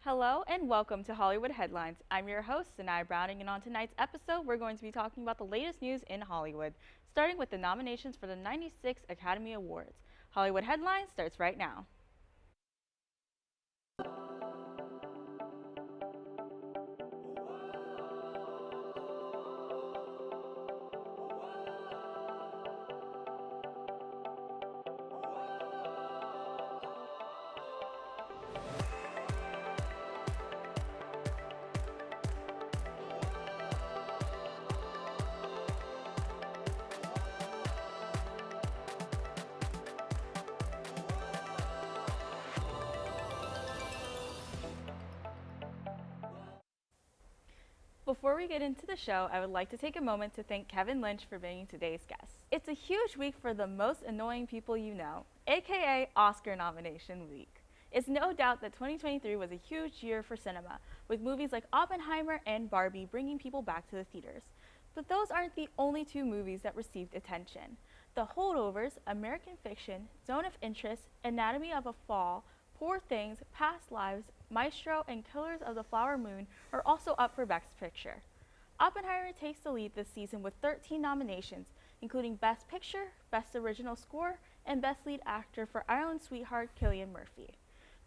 Hello and welcome to Hollywood Headlines. I'm your host, Sanaya Browning, and on tonight's episode, we're going to be talking about the latest news in Hollywood, starting with the nominations for the 96 Academy Awards. Hollywood Headlines starts right now. Before we get into the show, I would like to take a moment to thank Kevin Lynch for being today's guest. It's a huge week for the most annoying people you know, aka Oscar nomination week. It's no doubt that 2023 was a huge year for cinema, with movies like Oppenheimer and Barbie bringing people back to the theaters. But those aren't the only two movies that received attention. The Holdovers, American Fiction, Zone of Interest, Anatomy of a Fall, Poor Things, Past Lives, Maestro, and Killers of the Flower Moon are also up for Best Picture. Oppenheimer takes the lead this season with 13 nominations, including Best Picture, Best Original Score, and Best Lead Actor for Ireland sweetheart Cillian Murphy.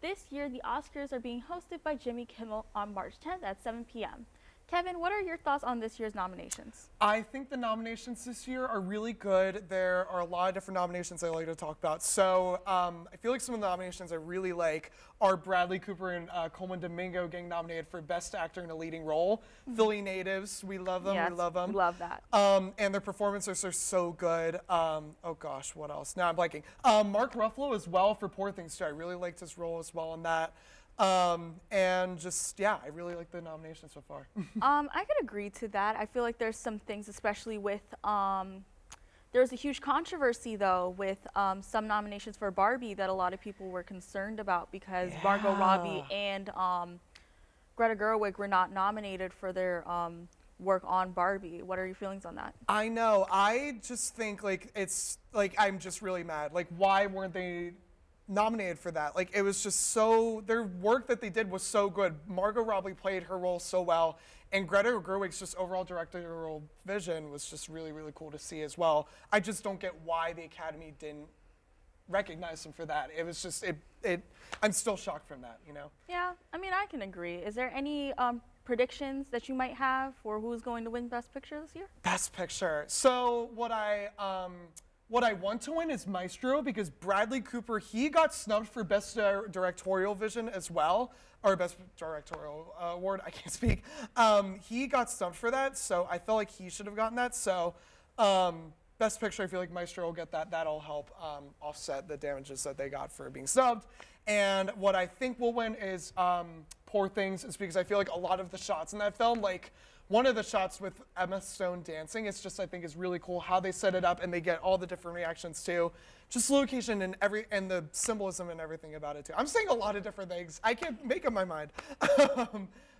This year, the Oscars are being hosted by Jimmy Kimmel on March 10th at 7 p.m. Kevin, what are your thoughts on this year's nominations? I think the nominations this year are really good. There are a lot of different nominations I like to talk about. So I feel like some of the nominations I really like are Bradley Cooper and Coleman Domingo getting nominated for Best Actor in a Leading Role. Philly natives, we love them, Yes, we love them. love that. And their performances are so good. Oh gosh, what else? Now I'm blanking. Mark Ruffalo as well for Poor Things too. I really liked his role as well in that. And just, yeah, I really like the nomination so far. I could agree to that. I feel like there's some things, especially with, there's a huge controversy though with some nominations for Barbie that a lot of people were concerned about because Margot Robbie and Greta Gerwig were not nominated for their work on Barbie. What are your feelings on that? I know, I just think like, it's like, I'm just really mad. Like, why weren't they nominated for that? Like, it was just so, their work that they did was so good. Margot Robbie played her role so well, and Greta Gerwig's just overall directorial vision was just really, really cool to see as well. I just don't get why the Academy didn't recognize them for that. It was just, I'm still shocked from that, you know? Yeah, I mean, I can agree. Is there any predictions that you might have for who's going to win Best Picture this year? Best Picture. So what I want to win is Maestro because Bradley Cooper, he got snubbed for Best Directorial Vision as well, or Best Directorial Award, I can't speak. He got snubbed for that, so I felt like he should have gotten that. So Best Picture, I feel like Maestro will get that. That'll help offset the damages that they got for being snubbed. And what I think will win is Poor Things, is because I feel like a lot of the shots in that film, like one of the shots with Emma Stone dancing, it's just, I think, is really cool how they set it up and they get all the different reactions too. Just location and the symbolism and everything about it too. I'm saying a lot of different things. I can't make up my mind.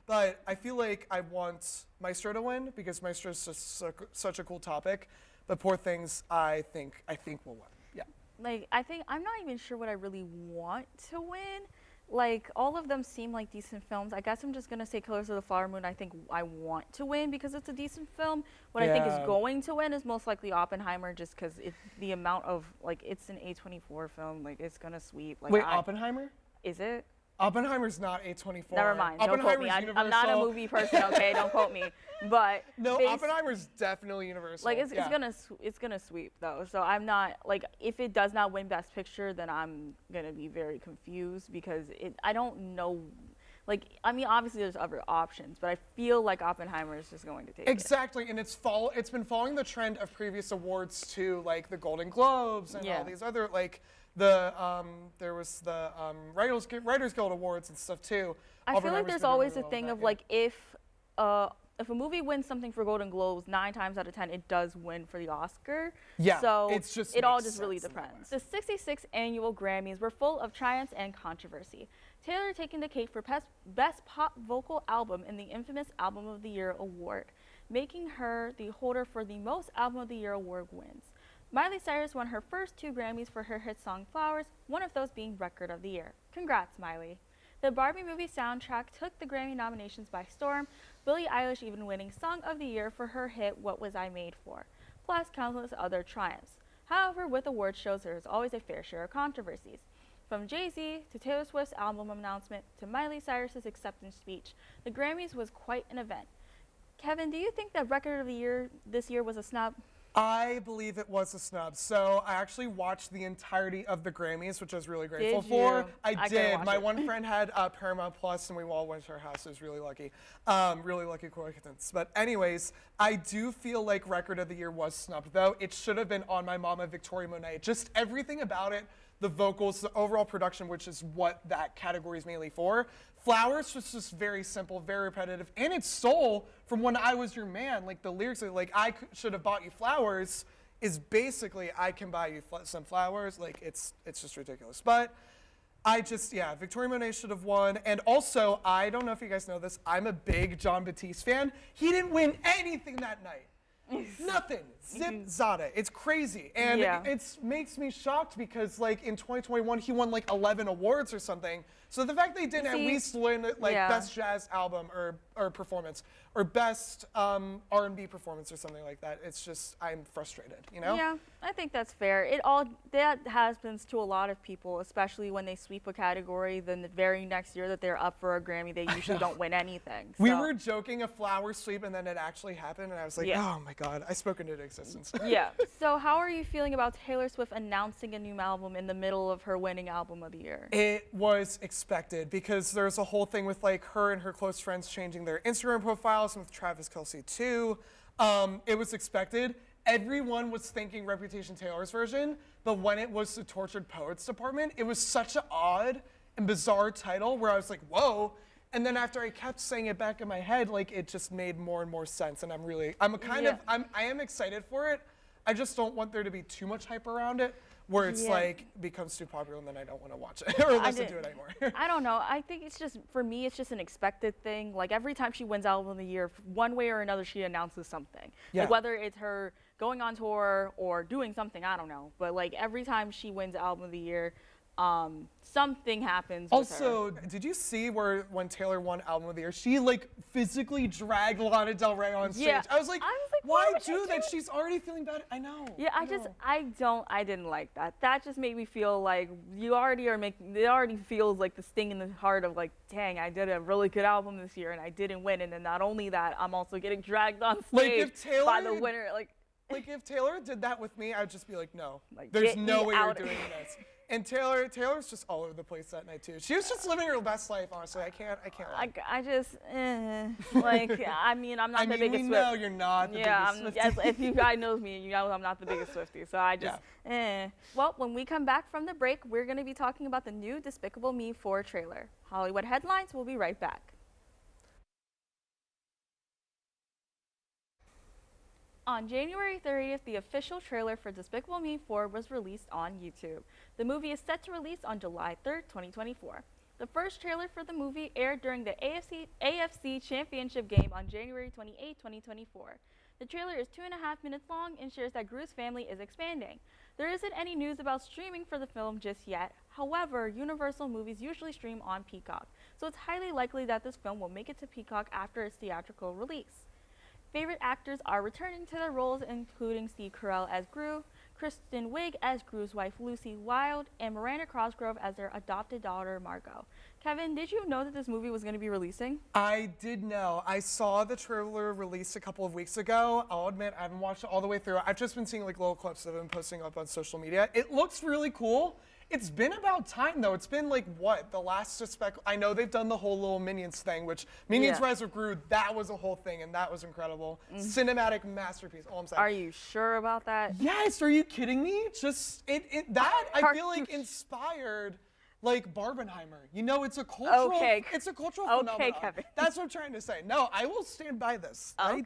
But I feel like I want Maestro to win because Maestro is just such a cool topic. But Poor Things, I think will win. Yeah. Like, I'm not even sure what I really want to win. Like, all of them seem like decent films. I guess I'm just going to say Killers of the Flower Moon. I think I want to win because it's a decent film. What I think is going to win is most likely Oppenheimer just because the amount of, like, it's an A24 film. Like, it's going to sweep. Like, Wait, Oppenheimer? Is it? Oppenheimer's not A24. Never mind. Don't quote me. I'm not a movie person, okay? Don't quote me. But no, Oppenheimer's definitely Universal. Like, it's gonna sweep though. So I'm not, like, if it does not win Best Picture, then I'm gonna be very confused because I don't know. Like, I mean, obviously there's other options, but I feel like Oppenheimer is just going to take it. Exactly, and it's been following the trend of previous awards too, like the Golden Globes and all these other, like there was the Writers Guild Awards and stuff too. I feel like there's always a thing of like if a movie wins something for Golden Globes, 9 times out of 10 it does win for the Oscar. Yeah, so it all just really sense depends. The 66th annual Grammys were full of triumphs and controversy. Taylor taking the cake for Best Pop Vocal Album in the infamous Album of the Year award, making her the holder for the most Album of the Year award wins. Miley Cyrus won her first 2 Grammys for her hit song Flowers, one of those being Record of the Year. Congrats, Miley. The Barbie movie soundtrack took the Grammy nominations by storm, Billie Eilish even winning Song of the Year for her hit What Was I Made For, plus countless other triumphs. However, with award shows, there is always a fair share of controversies. From Jay-Z to Taylor Swift's album announcement to Miley Cyrus's acceptance speech, the Grammys was quite an event. Kevin, do you think that Record of the Year this year was a snub? I believe it was a snub. So I actually watched the entirety of the Grammys, which I was really grateful Did for. you? I couldn't did. watch My it. one friend had Paramount Plus, and we all went to her house. It was really lucky. Really lucky coincidence. But anyways, I do feel like Record of the Year was snubbed, though. It should have been On My Mama, Victoria Monet. Just everything about it, the vocals, the overall production, which is what that category is mainly for. Flowers was just very simple, very repetitive, and it stole from When I Was Your Man. Like the lyrics are like, should have bought you flowers is basically, I can buy you some flowers. Like it's just ridiculous. But yeah, Victoria Monet should have won. And also, I don't know if you guys know this, I'm a big Jon Batiste fan. He didn't win anything that night. Nothing. Zip zada. It's crazy. And it makes me shocked because like in 2021 he won like 11 awards or something. So the fact they didn't at least win like best jazz album or performance or best R&B performance or something like that, it's just I'm frustrated, you know? Yeah, I think that's fair. That happens to a lot of people, especially when they sweep a category. Then the very next year that they're up for a Grammy, they usually don't win anything. We were joking a flower sweep, and then it actually happened, and I was like, oh my God, I spoke into existence. Yeah. So how are you feeling about Taylor Swift announcing a new album in the middle of her winning album of the year? It was expected because there's a whole thing with like her and her close friends changing their Instagram profiles, and with Travis Kelce too. It was expected. Everyone was thinking Reputation Taylor's version, but when it was the Tortured Poets Department, it was such an odd and bizarre title where I was like, whoa. And then after I kept saying it back in my head, like it just made more and more sense. And I am excited for it. I just don't want there to be too much hype around it where it's like becomes too popular and then I don't want to watch it or listen to it anymore. I don't know. I think it's just, for me, it's just an expected thing. Like every time she wins album of the year, one way or another, she announces something. Yeah. Like whether it's her going on tour or doing something, I don't know. But like every time she wins album of the year, something happens Also, with her. did you see when Taylor won Album of the Year, she like physically dragged Lana Del Rey on stage? Yeah. I was like, why do that? She's already feeling bad. I know. Yeah, I didn't like that. That just made me feel like it already feels like the sting in the heart of like, dang, I did a really good album this year and I didn't win. And then not only that, I'm also getting dragged on stage by the winner. Like if Taylor did that with me, I'd just be like, no, Like, there's get no me way you're out. doing this. And Taylor's just all over the place that night too. She was just living her best life, honestly. I can't. I mean, I'm not the biggest Swiftie. We know you're not the biggest Swiftie. If you guys knows me, you know I'm not the biggest Swiftie. So Well, when we come back from the break, we're going to be talking about the new Despicable Me 4 trailer. Hollywood headlines. We'll be right back. On January 30th, the official trailer for Despicable Me 4 was released on YouTube. The movie is set to release on July 3rd, 2024. The first trailer for the movie aired during the AFC Championship game on January 28, 2024. The trailer is 2.5 minutes long and shares that Gru's family is expanding. There isn't any news about streaming for the film just yet. However, Universal movies usually stream on Peacock, so it's highly likely that this film will make it to Peacock after its theatrical release. Favorite actors are returning to their roles, including Steve Carell as Gru, Kristen Wiig as Gru's wife Lucy Wilde, and Miranda Cosgrove as their adopted daughter Margot. Kevin, did you know that this movie was going to be releasing? I did know. I saw the trailer released a couple of weeks ago. I'll admit I haven't watched it all the way through. I've just been seeing like little clips of him posting up on social media. It looks really cool. It's been about time though. It's been like what? The last I know they've done the whole little Minions thing, which Minions Rise of Gru, that was a whole thing and that was incredible. Cinematic masterpiece, all I'm saying. Are you sure about that? Yes, are you kidding me? Just I feel like inspired like Barbenheimer. You know, it's a cultural phenomenon. Okay, Kevin. That's what I'm trying to say. No, I will stand by this. Okay.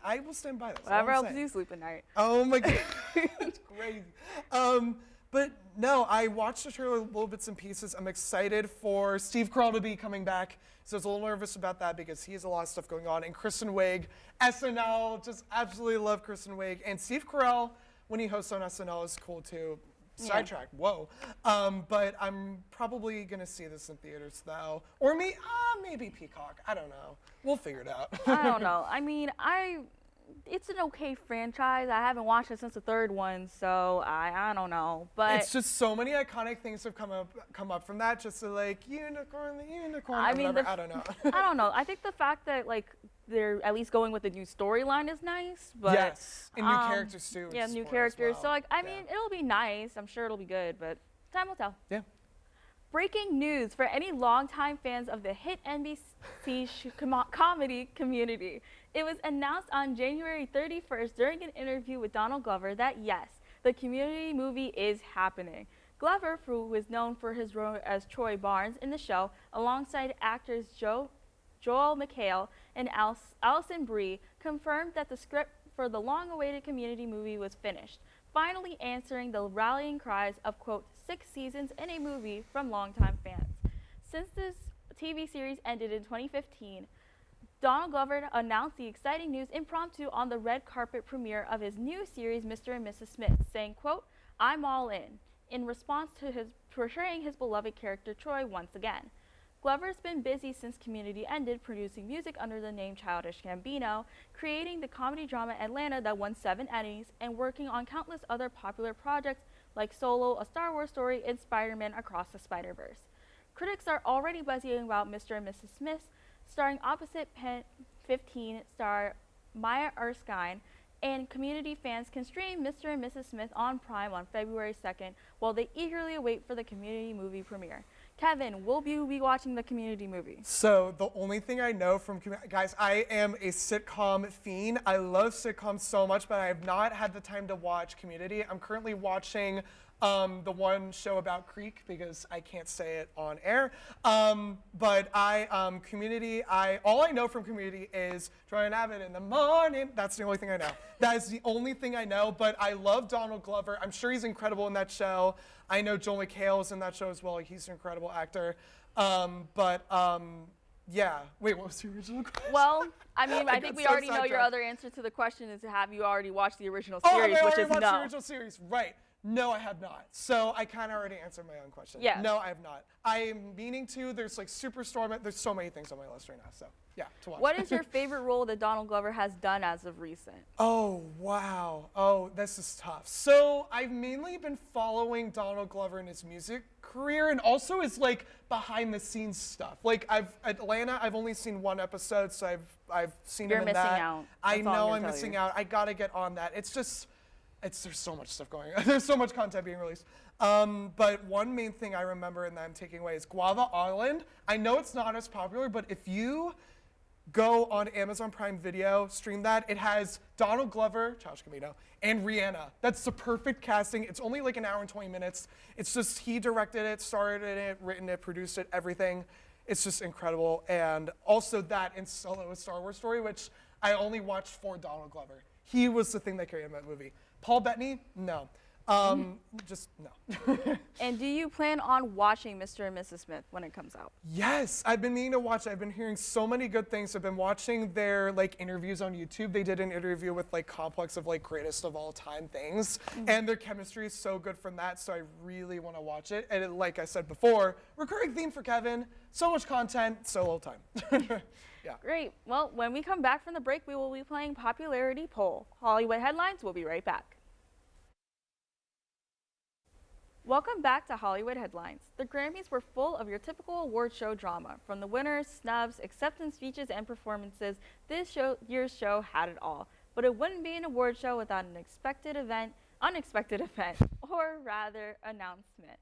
I will stand by this. Whatever helps you sleep at night. Oh my God. That's crazy. But no, I watched the trailer little bits and pieces. I'm excited for Steve Carell to be coming back. So I was a little nervous about that because he has a lot of stuff going on. And Kristen Wiig, SNL, just absolutely love Kristen Wiig. And Steve Carell, when he hosts on SNL, is cool too. sidetracked. Whoa. But I'm probably gonna see this in theaters though, or maybe Peacock. I don't know. We'll figure it out. I don't know. I mean, it's an okay franchise. I haven't watched it since the third one, so I don't know. But it's just so many iconic things have come up from that. Just to, like unicorn, the unicorn. I mean, I don't know. I don't know. I think the fact that like they're at least going with a new storyline is nice. But yes, and new characters too. Yeah, new characters. Well. So like, I mean, it'll be nice. I'm sure it'll be good, but time will tell. Yeah. Breaking news for any longtime fans of the hit NBC comedy Community. It was announced on January 31st during an interview with Donald Glover that yes, the Community movie is happening. Glover, who was known for his role as Troy Barnes in the show, alongside actors Joel McHale and Alison Brie, confirmed that the script for the long-awaited Community movie was finished, finally answering the rallying cries of, quote, 6 seasons in a movie from longtime fans. Since this TV series ended in 2015, Donald Glover announced the exciting news impromptu on the red carpet premiere of his new series, Mr. and Mrs. Smith, saying, quote, "I'm all in response to his portraying his beloved character Troy once again. Glover's been busy since Community ended, producing music under the name Childish Gambino, creating the comedy drama Atlanta that won 7 Emmys, and working on countless other popular projects like Solo, A Star Wars Story, and Spider-Man Across the Spider-Verse. Critics are already buzzing about Mr. and Mrs. Smith, starring opposite Pen 15 star Maya Erskine, and Community fans can stream Mr. and Mrs. Smith on Prime on February 2nd while they eagerly await for the Community movie premiere. Kevin, will you be watching the Community movie? So the only thing I know from guys, I am a sitcom fiend. I love sitcoms so much, but I have not had the time to watch Community. I'm currently watching the one show about Creek because I can't say it on air. But Community, all I know from Community is Troy Abbott in the morning. That's the only thing I know. That is the only thing I know, but I love Donald Glover. I'm sure he's incredible in that show. I know Joel McHale is in that show as well. He's an incredible actor. Yeah. Wait, what was the original question? Well, I mean, I think we already know your other answer to the question is have you already watched the original series, which is no. The original series, right. No, I have not. So I kind of already answered my own question. Yeah. No, I have not. I am meaning to. There's like Superstorm. There's so many things on my list right now. So yeah, to watch. What is your favorite role that Donald Glover has done as of recent? Oh, wow. Oh, this is tough. So I've mainly been following Donald Glover in his music career and also his like behind the scenes stuff. Like Atlanta, I've only seen 1 episode, so I've seen him in that. You're missing out. I know I'm missing out. I gotta get on that. It's just. There's so much stuff going on. There's so much content being released. But one main thing I remember and that I'm taking away is Guava Island. I know it's not as popular, but if you go on Amazon Prime Video, stream that, it has Donald Glover, Childish Gambino, and Rihanna. That's the perfect casting. It's only like an hour and 20 minutes. It's just he directed it, starred in it, written it, produced it, everything. It's just incredible. And also that and Solo, A Star Wars Story, which I only watched for Donald Glover. He was the thing that carried him in that movie. Paul Bettany? No. Just no. And do you plan on watching Mr. and Mrs. Smith when it comes out? Yes, I've been meaning to watch it. I've been hearing so many good things. I've been watching their like interviews on YouTube. They did an interview with like Complex of like greatest of all time things, and their chemistry is so good from that. So I really want to watch it. And like I said before, recurring theme for Kevin. So much content, so little time. Yeah. Great. Well, when we come back from the break, we will be playing Popularity Poll. Hollywood Headlines. We'll be right back. Welcome back to Hollywood Headlines. The Grammys were full of your typical award show drama. From the winners, snubs, acceptance speeches, and performances, this year's show had it all. But it wouldn't be an award show without an unexpected event, or rather, announcement.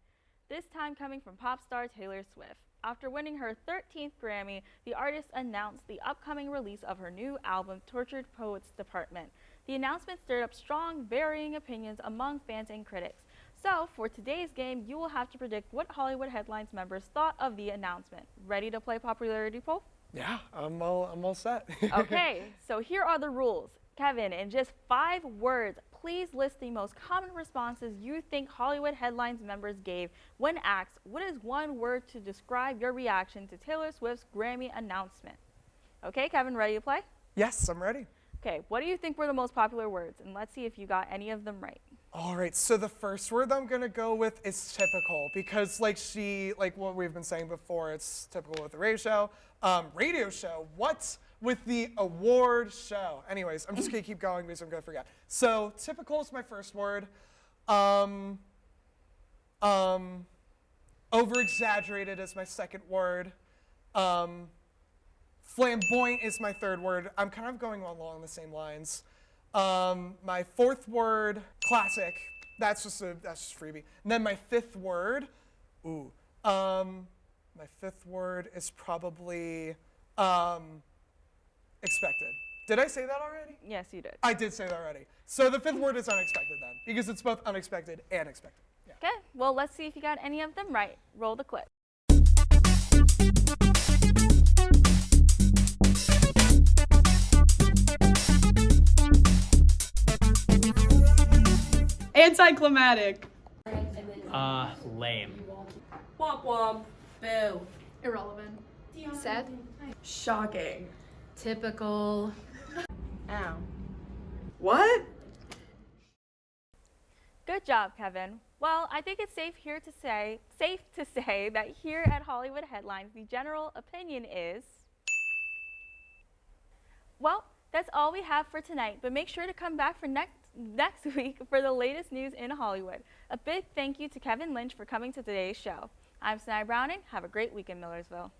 This time coming from pop star Taylor Swift. After winning her 13th Grammy, the artist announced the upcoming release of her new album, Tortured Poets Department. The announcement stirred up strong, varying opinions among fans and critics. So, for today's game, you will have to predict what Hollywood Headlines members thought of the announcement. Ready to play Popularity Poll? Yeah, I'm all set. Okay, so here are the rules. Kevin, in just 5 words, please list the most common responses you think Hollywood Headlines members gave when asked, what is one word to describe your reaction to Taylor Swift's Grammy announcement? Okay, Kevin, ready to play? Yes, I'm ready. Okay, what do you think were the most popular words? And let's see if you got any of them right. All right, so the first word I'm gonna go with is typical because like what we've been saying before, it's typical with the radio show. What with the award show? Anyways, I'm just gonna keep going because I'm gonna forget. So typical is my first word. Over-exaggerated is my second word. Flamboyant is my third word. I'm kind of going along the same lines. My fourth word, classic. That's just freebie. And then my fifth word, my fifth word is probably expected. Did I say that already? Yes, you did. I did say that already. So the fifth word is unexpected then, because it's both unexpected and expected. Yeah. Okay, well, let's see if you got any of them right. Roll the clip. Anticlimactic. Lame. Womp womp. Boo. Irrelevant. Seth. Shocking. Typical. Ow. What? Good job, Kevin. Well, I think it's safe to say that here at Hollywood Headlines, the general opinion is, well, that's all we have for tonight, but make sure to come back for next week for the latest news in Hollywood. A big thank you to Kevin Lynch for coming to today's show. I'm Sinai Browning. Have a great week in Millersville.